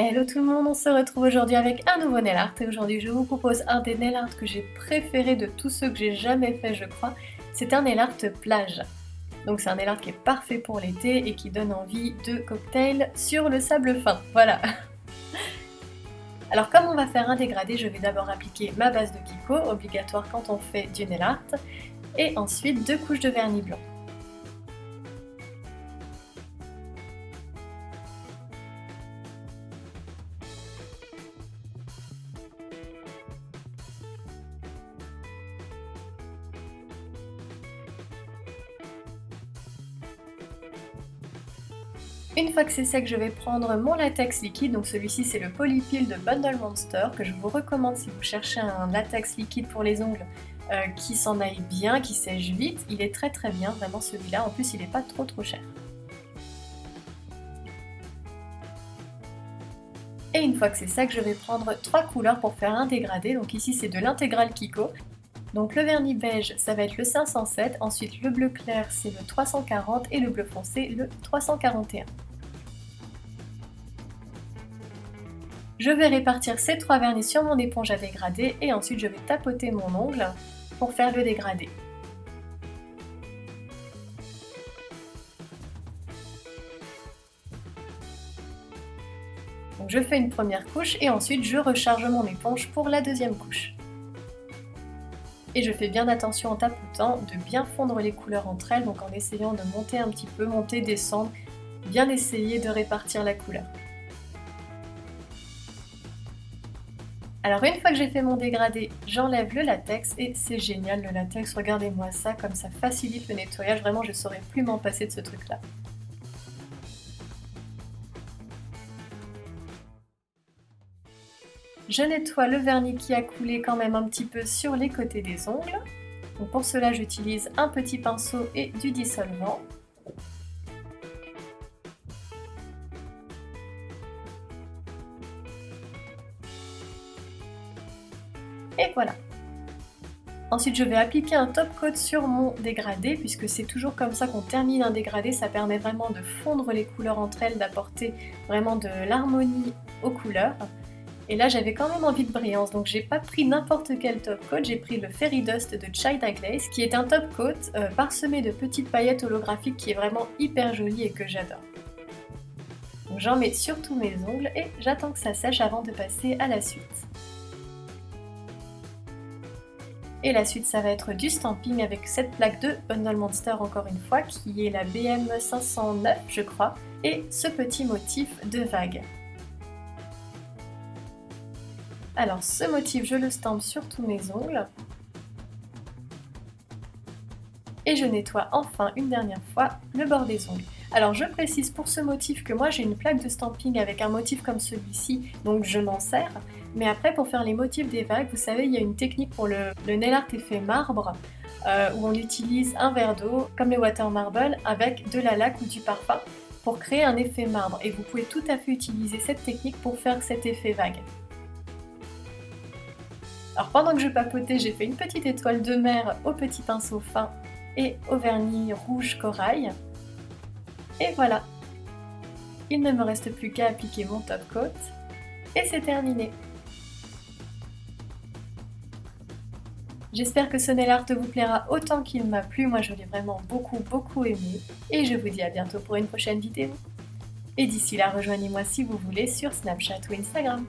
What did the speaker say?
Hello tout le monde, on se retrouve aujourd'hui avec un nouveau nail art et aujourd'hui je vous propose un des nail art que j'ai préféré de tous ceux que j'ai jamais fait je crois. C'est un nail art plage. Donc c'est un nail art qui est parfait pour l'été et qui donne envie de cocktail sur le sable fin, voilà. Alors comme on va faire un dégradé, je vais d'abord appliquer ma base de Kiko, obligatoire quand on fait du nail art, et ensuite 2 couches de vernis blanc. Une fois que c'est sec, je vais prendre mon latex liquide, donc celui-ci c'est le Polypil de Bundle Monster, que je vous recommande si vous cherchez un latex liquide pour les ongles qui s'en aille bien, qui sèche vite. Il est très très bien, vraiment celui-là, en plus il n'est pas trop cher. Et une fois que c'est sec, je vais prendre 3 couleurs pour faire un dégradé, donc ici c'est de l'intégral Kiko. Donc le vernis beige, ça va être le 507, ensuite le bleu clair, c'est le 340 et le bleu foncé, le 341. Je vais répartir ces 3 vernis sur mon éponge à dégradé et ensuite je vais tapoter mon ongle pour faire le dégradé. Donc je fais une première couche et ensuite je recharge mon éponge pour la deuxième couche. Et je fais bien attention en tapotant de bien fondre les couleurs entre elles, donc en essayant de monter un petit peu, monter, descendre, bien essayer de répartir la couleur. Alors une fois que j'ai fait mon dégradé, j'enlève le latex et c'est génial le latex, regardez-moi ça, comme ça facilite le nettoyage, vraiment je ne saurais plus m'en passer de ce truc-là. Je nettoie le vernis qui a coulé quand même un petit peu sur les côtés des ongles. Donc pour cela, j'utilise un petit pinceau et du dissolvant. Et voilà. Ensuite, je vais appliquer un top coat sur mon dégradé, puisque c'est toujours comme ça qu'on termine un dégradé. Ça permet vraiment de fondre les couleurs entre elles, d'apporter vraiment de l'harmonie aux couleurs. Et là j'avais quand même envie de brillance, donc j'ai pas pris n'importe quel top coat, j'ai pris le Fairy Dust de China Glaze, qui est un top coat parsemé de petites paillettes holographiques qui est vraiment hyper joli et que j'adore. Donc j'en mets sur tous mes ongles et j'attends que ça sèche avant de passer à la suite. Et la suite ça va être du stamping avec cette plaque de Bundle Monster encore une fois, qui est la BM509 je crois, et ce petit motif de vague. Alors ce motif, je le stampe sur tous mes ongles. Et je nettoie enfin une dernière fois le bord des ongles. Alors je précise pour ce motif que moi j'ai une plaque de stamping avec un motif comme celui-ci, donc je m'en sers. Mais après pour faire les motifs des vagues, vous savez il y a une technique pour le nail art effet marbre, où on utilise un verre d'eau, comme les water marble, avec de la laque ou du parfum, pour créer un effet marbre. Et vous pouvez tout à fait utiliser cette technique pour faire cet effet vague. Alors pendant que je papotais, j'ai fait une petite étoile de mer au petit pinceau fin et au vernis rouge corail. Et voilà, il ne me reste plus qu'à appliquer mon top coat et c'est terminé. J'espère que ce nail art vous plaira autant qu'il m'a plu, moi je l'ai vraiment beaucoup aimé. Et je vous dis à bientôt pour une prochaine vidéo. Et d'ici là, rejoignez-moi si vous voulez sur Snapchat ou Instagram.